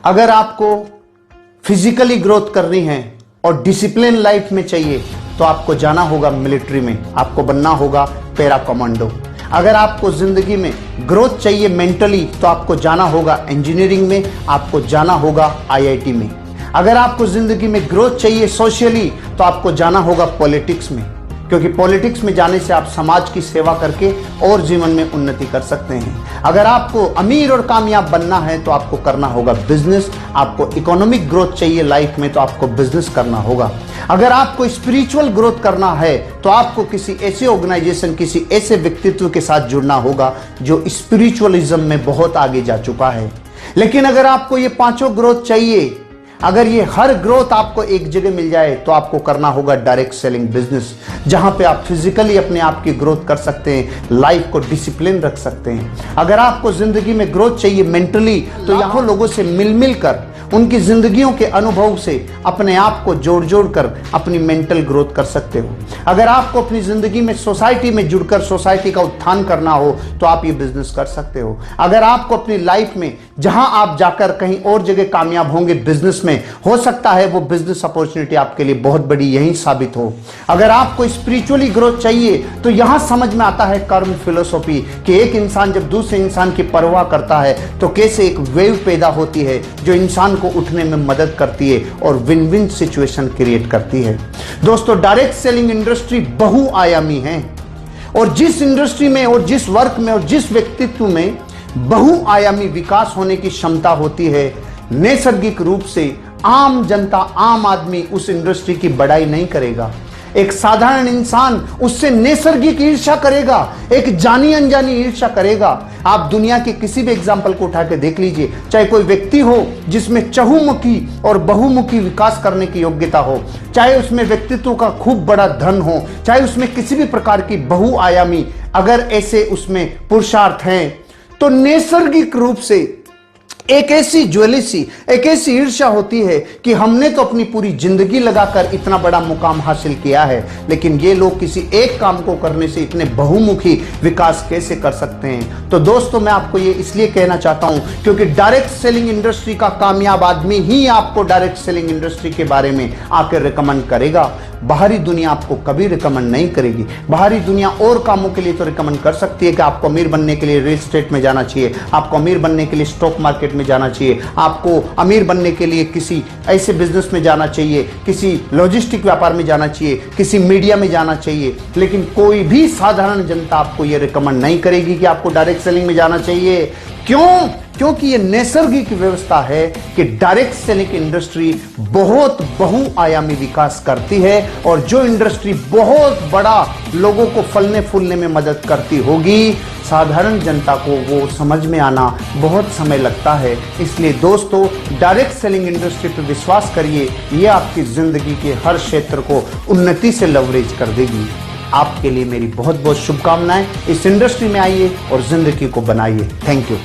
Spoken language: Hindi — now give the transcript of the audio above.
अगर आपको फिजिकली ग्रोथ करनी है और डिसिप्लिन लाइफ में चाहिए तो आपको जाना होगा मिलिट्री में, आपको बनना होगा पैरा कमांडो। अगर आपको जिंदगी में ग्रोथ चाहिए मेंटली तो आपको जाना होगा इंजीनियरिंग में, आपको जाना होगा आईआईटी में। अगर आपको जिंदगी में ग्रोथ चाहिए सोशली तो आपको जाना होगा पॉलिटिक्स में, क्योंकि पॉलिटिक्स में जाने से आप समाज की सेवा करके और जीवन में उन्नति कर सकते हैं। अगर आपको अमीर और कामयाब बनना है तो आपको करना होगा बिजनेस। आपको इकोनॉमिक ग्रोथ चाहिए लाइफ में तो आपको बिजनेस करना होगा। अगर आपको स्पिरिचुअल ग्रोथ करना है तो आपको किसी ऐसे ऑर्गेनाइजेशन, किसी ऐसे व्यक्तित्व के साथ जुड़ना होगा जो स्पिरिचुअलिज्म में बहुत आगे जा चुका है। लेकिन अगर आपको ये पांचों ग्रोथ चाहिए, अगर ये हर ग्रोथ आपको एक जगह मिल जाए तो आपको करना होगा डायरेक्ट सेलिंग बिजनेस, जहां पे आप फिजिकली अपने आप की ग्रोथ कर सकते हैं, लाइफ को डिसिप्लिन रख सकते हैं। अगर आपको जिंदगी में ग्रोथ चाहिए मेंटली तो यहाँ लोगों से मिल मिल कर, उनकी जिंदगियों के अनुभव से अपने आप को जोड़ जोड़ कर अपनी मेंटल ग्रोथ कर सकते हो। अगर आपको अपनी जिंदगी में सोसाइटी में जुड़कर सोसाइटी का उत्थान करना हो तो आप ये बिजनेस कर सकते हो। अगर आपको अपनी लाइफ में जहां आप जाकर कहीं और जगह कामयाब होंगे बिजनेस में, हो सकता है वो बिजनेस अपॉर्चुनिटी आपके लिए बहुत बड़ी यही साबित हो। अगर आपको स्पिरिचुअली ग्रोथ चाहिए तो यहां समझ में आता है कर्म फिलोसॉफी कि एक इंसान जब दूसरे इंसान की परवाह करता है तो कैसे एक वेव पैदा होती है जो इंसान को उठने में मदद करती है और विन विन सिचुएशन क्रिएट करती है। दोस्तों, डायरेक्ट सेलिंग इंडस्ट्री बहुआयामी है और जिस इंडस्ट्री में और जिस वर्क में और जिस व्यक्तित्व में बहुआयामी विकास होने की क्षमता होती है, नैसर्गिक रूप से आम जनता, आम आदमी उस इंडस्ट्री की बड़ाई नहीं करेगा। एक साधारण इंसान उससे नैसर्गिक ईर्ष्या करेगा, एक जानी अनजानी ईर्ष्या करेगा। आप दुनिया के किसी भी एग्जाम्पल को उठा के देख लीजिए, चाहे कोई व्यक्ति हो जिसमें चहुमुखी और बहुमुखी विकास करने की योग्यता हो, चाहे उसमें व्यक्तित्व का खूब बड़ा धन हो, चाहे उसमें किसी भी प्रकार की बहुआयामी अगर ऐसे उसमें पुरुषार्थ हैं, तो नैसर्गिक रूप से एक ऐसी ज्वेलिसी, एक ऐसी ईर्ष्या होती है कि हमने तो अपनी पूरी जिंदगी लगाकर इतना बड़ा मुकाम हासिल किया है, लेकिन ये लोग किसी एक काम को करने से इतने बहुमुखी विकास कैसे कर सकते हैं। तो दोस्तों, मैं आपको ये इसलिए कहना चाहता हूं क्योंकि डायरेक्ट सेलिंग इंडस्ट्री का कामयाब आदमी ही आपको डायरेक्ट सेलिंग इंडस्ट्री के बारे में आकर रिकमेंड करेगा। बाहरी दुनिया आपको कभी रिकमेंड नहीं करेगी। बाहरी दुनिया और कामों के लिए तो रिकमेंड कर सकती है कि आपको अमीर बनने के लिए रियल एस्टेट में जाना चाहिए, आपको अमीर बनने के लिए स्टॉक मार्केट में जाना चाहिए, आपको अमीर बनने के लिए किसी ऐसे बिजनेस में जाना चाहिए, किसी लॉजिस्टिक व्यापार में जाना चाहिए, किसी मीडिया में जाना चाहिए। लेकिन कोई भी साधारण जनता आपको यह रिकमेंड नहीं करेगी कि आपको डायरेक्ट सेलिंग में जाना चाहिए। क्यों? क्योंकि ये नैसर्गिक व्यवस्था है कि डायरेक्ट सेलिंग इंडस्ट्री बहुत बहुआयामी विकास करती है और जो इंडस्ट्री बहुत बड़ा लोगों को फलने फूलने में मदद करती होगी, साधारण जनता को वो समझ में आना बहुत समय लगता है। इसलिए दोस्तों, डायरेक्ट सेलिंग इंडस्ट्री पर विश्वास करिए, ये आपकी जिंदगी के हर क्षेत्र को उन्नति से लवरेज कर देगी। आपके लिए मेरी बहुत बहुत शुभकामनाएं। इस इंडस्ट्री में आइए और जिंदगी को बनाइए। Thank you.